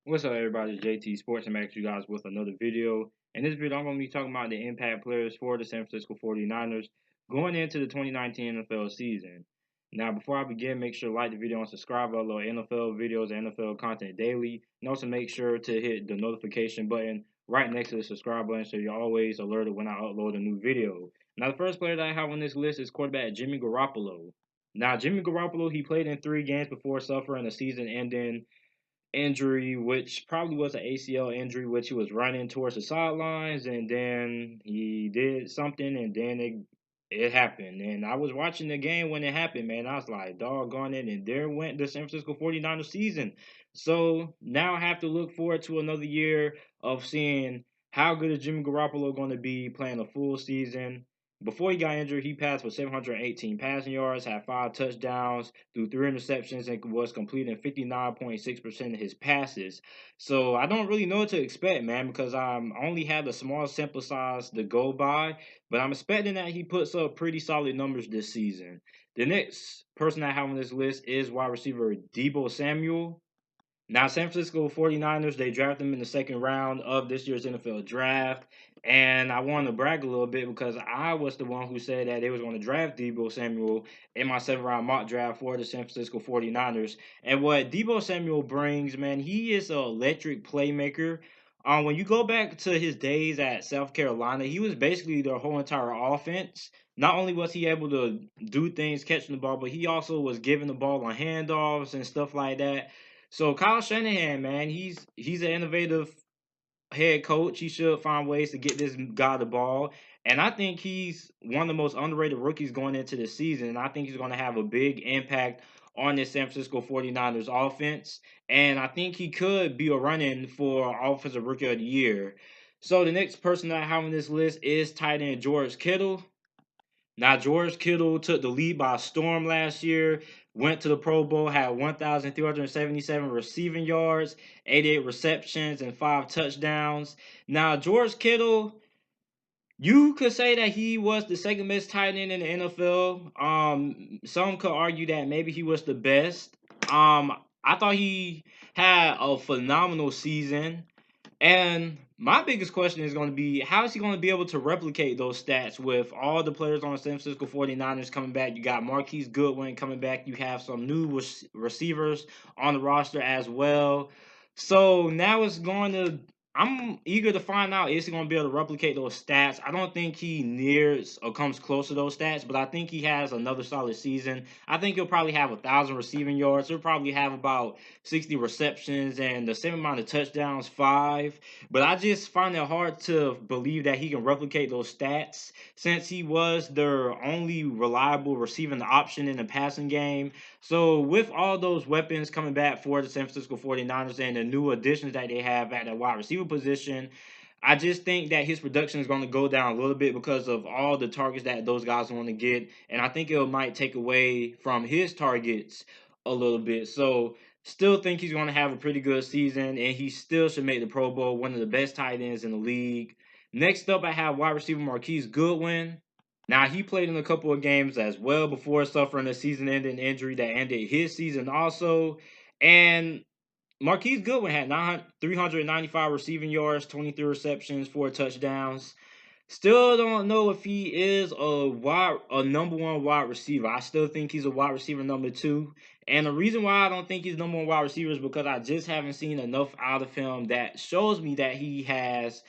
What's up, everybody? It's JT Sports. I'm back to you guys with another video. In this video, I'm going to be talking about the impact players for the San Francisco 49ers going into the 2019 NFL season. Now, before I begin, make sure to like the video and subscribe. I upload NFL videos and NFL content daily. And also make sure to hit the notification button right next to the subscribe button so you're always alerted when I upload a new video. Now, the first player that I have on this list is quarterback Jimmy Garoppolo. Now, Jimmy Garoppolo, he played in 3 games before suffering a season-ending injury, which probably was an ACL injury, which he was running towards the sidelines, and then he did something, and then it happened. And I was watching the game when it happened, man. I was like, doggone it, and there went the San Francisco 49ers season. So now I have to look forward to another year of seeing how good is Jimmy Garoppolo going to be playing a full season. Before he got injured, he passed for 718 passing yards, had 5 touchdowns, threw 3 interceptions, and was completing 59.6% of his passes. So I don't really know what to expect, man, because I only have a small sample size to go by. But I'm expecting that he puts up pretty solid numbers this season. The next person I have on this list is wide receiver DEEBO Samuel. Now, San Francisco 49ers, they drafted him in the second round of this year's NFL draft. And I want to brag a little bit because I was the one who said that they was going to draft DEEBO Samuel in my 7th round mock draft for the San Francisco 49ers. And what DEEBO Samuel brings, man, he is an electric playmaker. When you go back to his days at South Carolina, he was basically their whole entire offense. Not only was he able to do things catching the ball, but he also was giving the ball on handoffs and stuff like that. So Kyle Shanahan, man, he's an innovative head coach. He should find ways to get this guy the ball. And I think he's one of the most underrated rookies going into the season. And I think he's going to have a big impact on this San Francisco 49ers offense. And I think he could be a run-in for Offensive Rookie of the Year. So the next person that I have on this list is tight end George Kittle. Now, George Kittle took the lead by storm last year, went to the Pro Bowl, had 1,377 receiving yards, 88 receptions, and 5 touchdowns. Now, George Kittle, you could say that he was the second best tight end in the NFL. Some could argue that maybe he was the best. I thought he had a phenomenal season. And my biggest question is going to be, how is he going to be able to replicate those stats with all the players on the San Francisco 49ers coming back? You got Marquise Goodwin coming back. You have some new receivers on the roster as well. So now it's going to, I'm eager to find out, is he going to be able to replicate those stats? I don't think he nears or comes close to those stats, but I think he has another solid season. I think he'll probably have 1,000 receiving yards. He'll probably have about 60 receptions and the same amount of touchdowns, 5. But I just find it hard to believe that he can replicate those stats since he was their only reliable receiving option in the passing game. So with all those weapons coming back for the San Francisco 49ers and the new additions that they have at the wide receiver position, I just think that his production is going to go down a little bit because of all the targets that those guys want to get. And I think it might take away from his targets a little bit. So still think he's going to have a pretty good season, and he still should make the Pro Bowl, one of the best tight ends in the league. Next up, I have wide receiver Marquise Goodwin. Now, he played in a couple of games as well before suffering a season-ending injury that ended his season also. And Marquise Goodwin had 395 receiving yards, 23 receptions, 4 touchdowns. Still don't know if he is a number 1 wide receiver. I still think he's a wide receiver number 2. And the reason why I don't think he's number 1 wide receiver is because I just haven't seen enough out of him that shows me that he has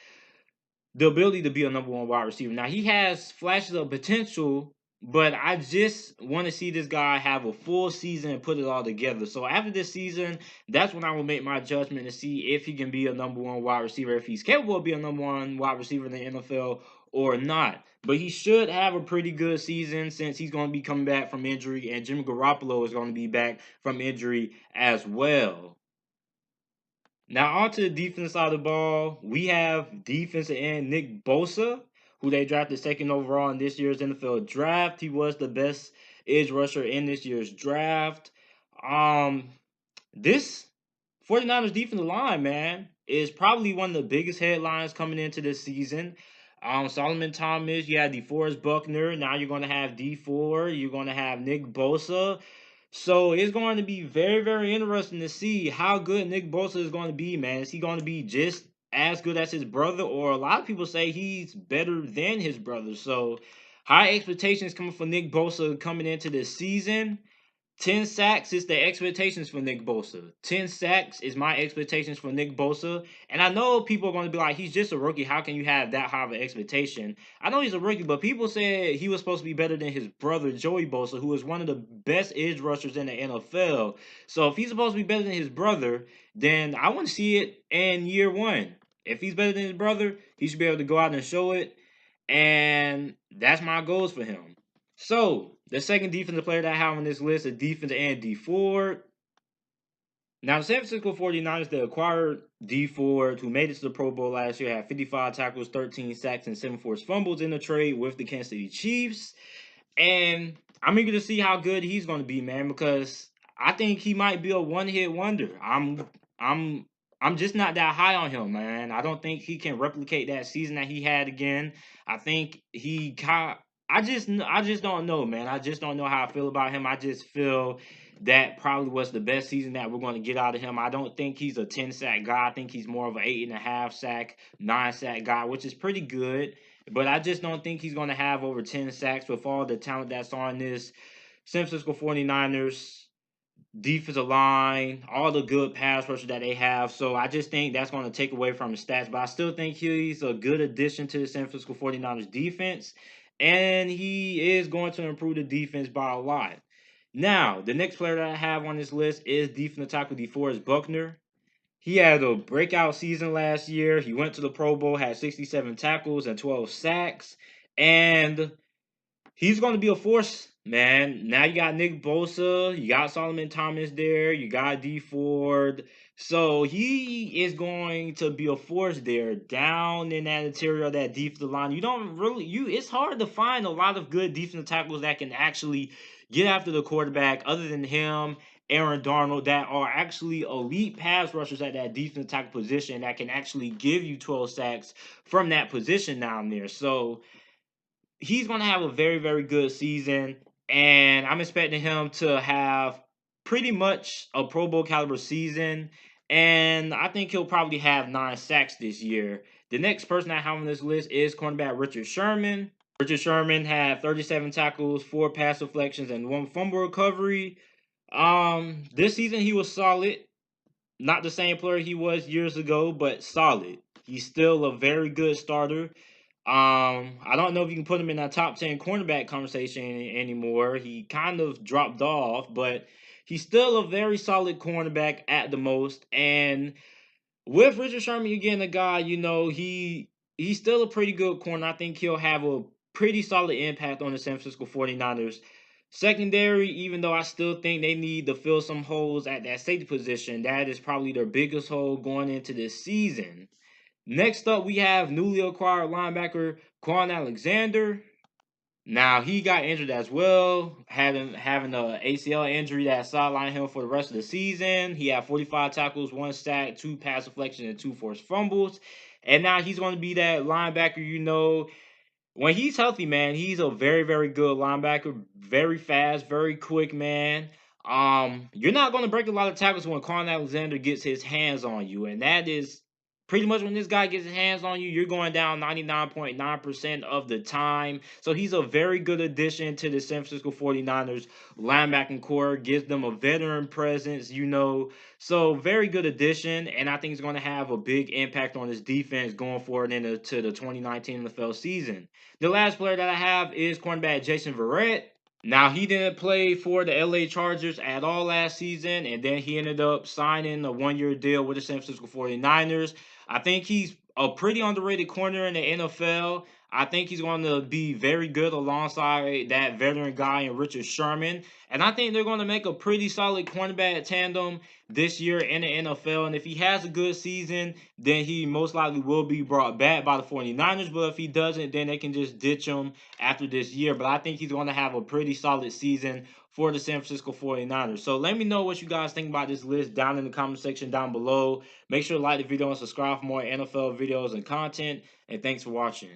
the ability to be a number 1 wide receiver. Now, he has flashes of potential, but I just want to see this guy have a full season and put it all together. So after this season, that's when I will make my judgment to see if he can be a number 1 wide receiver, if he's capable of being a number 1 wide receiver in the NFL or not. But he should have a pretty good season since he's going to be coming back from injury, and Jimmy Garoppolo is going to be back from injury as well. Now, on to the defense side of the ball, we have defensive end Nick Bosa, who they drafted 2nd overall in this year's NFL draft. He was the best edge rusher in this year's draft. This 49ers defensive line, man, is probably one of the biggest headlines coming into this season. Solomon Thomas, you have DeForest Buckner. Now you're going to have D4. You're going to have Nick Bosa. So it's going to be very, very interesting to see how good Nick Bosa is going to be, man. Is he going to be just as good as his brother? Or a lot of people say he's better than his brother. So high expectations coming for Nick Bosa coming into this season. 10 sacks is the expectations for Nick Bosa. 10 sacks is my expectations for Nick Bosa. And I know people are going to be like, he's just a rookie. How can you have that high of an expectation? I know he's a rookie, but people said he was supposed to be better than his brother, Joey Bosa, who is one of the best edge rushers in the NFL. So if he's supposed to be better than his brother, then I want to see it in year one. If he's better than his brother, he should be able to go out and show it. And that's my goals for him. So, the second defensive player that I have on this list is defensive end D Ford. Now, the San Francisco 49ers, they acquired D Ford, who made it to the Pro Bowl last year, had 55 tackles, 13 sacks, and 7 forced fumbles in the trade with the Kansas City Chiefs. And I'm eager to see how good he's going to be, man, because I think he might be a one-hit wonder. I'm just not that high on him, man. I don't think he can replicate that season that he had again. I think he got. I just don't know, man. I just don't know how I feel about him. I just feel that probably was the best season that we're going to get out of him. I don't think he's a 10 sack guy. I think he's more of an 8.5 sack, 9 sack guy, which is pretty good. But I just don't think he's going to have over 10 sacks with all the talent that's on this San Francisco 49ers defensive line, all the good pass rushers that they have. So I just think that's going to take away from his stats. But I still think he's a good addition to the San Francisco 49ers defense. And he is going to improve the defense by a lot. Now, the next player that I have on this list is defensive tackle DeForest Buckner. He had a breakout season last year. He went to the Pro Bowl, had 67 tackles and 12 sacks. And he's going to be a force, man. Now you got Nick Bosa, you got Solomon Thomas there, you got D Ford. So he is going to be a force there down in that interior of that defensive line. You don't really it's hard to find a lot of good defensive tackles that can actually get after the quarterback other than him, Aaron Darnold, that are actually elite pass rushers at that defensive tackle position that can actually give you 12 sacks from that position down there. So he's going to have a very, very good season, and I'm expecting him to have pretty much a Pro Bowl caliber season, and I think he'll probably have 9 sacks this year. The next person I have on this list is cornerback Richard Sherman. Richard Sherman had 37 tackles, 4 pass deflections, and 1 fumble recovery. This season he was solid. Not the same player he was years ago, but solid. He's still a very good starter. I don't know if you can put him in that top 10 cornerback conversation anymore. He kind of dropped off, but he's still a very solid cornerback at the most. And with Richard Sherman, you're getting a guy, he's still a pretty good corner. I think he'll have a pretty solid impact on the San Francisco 49ers. Secondary, even though I still think they need to fill some holes at that safety position, that is probably their biggest hole going into this season. Next up, we have newly acquired linebacker Quan Alexander. Now, he got injured as well, having a ACL injury that sidelined him for the rest of the season. He had 45 tackles, 1 sack, 2 pass deflections, and 2 forced fumbles. And now he's going to be that linebacker, when he's healthy, man, he's a very, very good linebacker. Very fast, very quick, man. You're not going to break a lot of tackles when Quan Alexander gets his hands on you. And that is pretty much when this guy gets his hands on you, you're going down 99.9% of the time. So he's a very good addition to the San Francisco 49ers linebacking core. Gives them a veteran presence, So very good addition. And I think he's going to have a big impact on this defense going forward into the 2019 NFL season. The last player that I have is cornerback Jason Verrett. Now, he didn't play for the LA Chargers at all last season, and then he ended up signing a 1-year deal with the San Francisco 49ers. I think he's a pretty underrated corner in the NFL. I think he's going to be very good alongside that veteran guy in Richard Sherman. And I think they're going to make a pretty solid cornerback tandem this year in the NFL. And if he has a good season, then he most likely will be brought back by the 49ers. But if he doesn't, then they can just ditch him after this year. But I think he's going to have a pretty solid season for the San Francisco 49ers. So let me know what you guys think about this list down in the comment section down below. Make sure to like the video and subscribe for more NFL videos and content. And thanks for watching.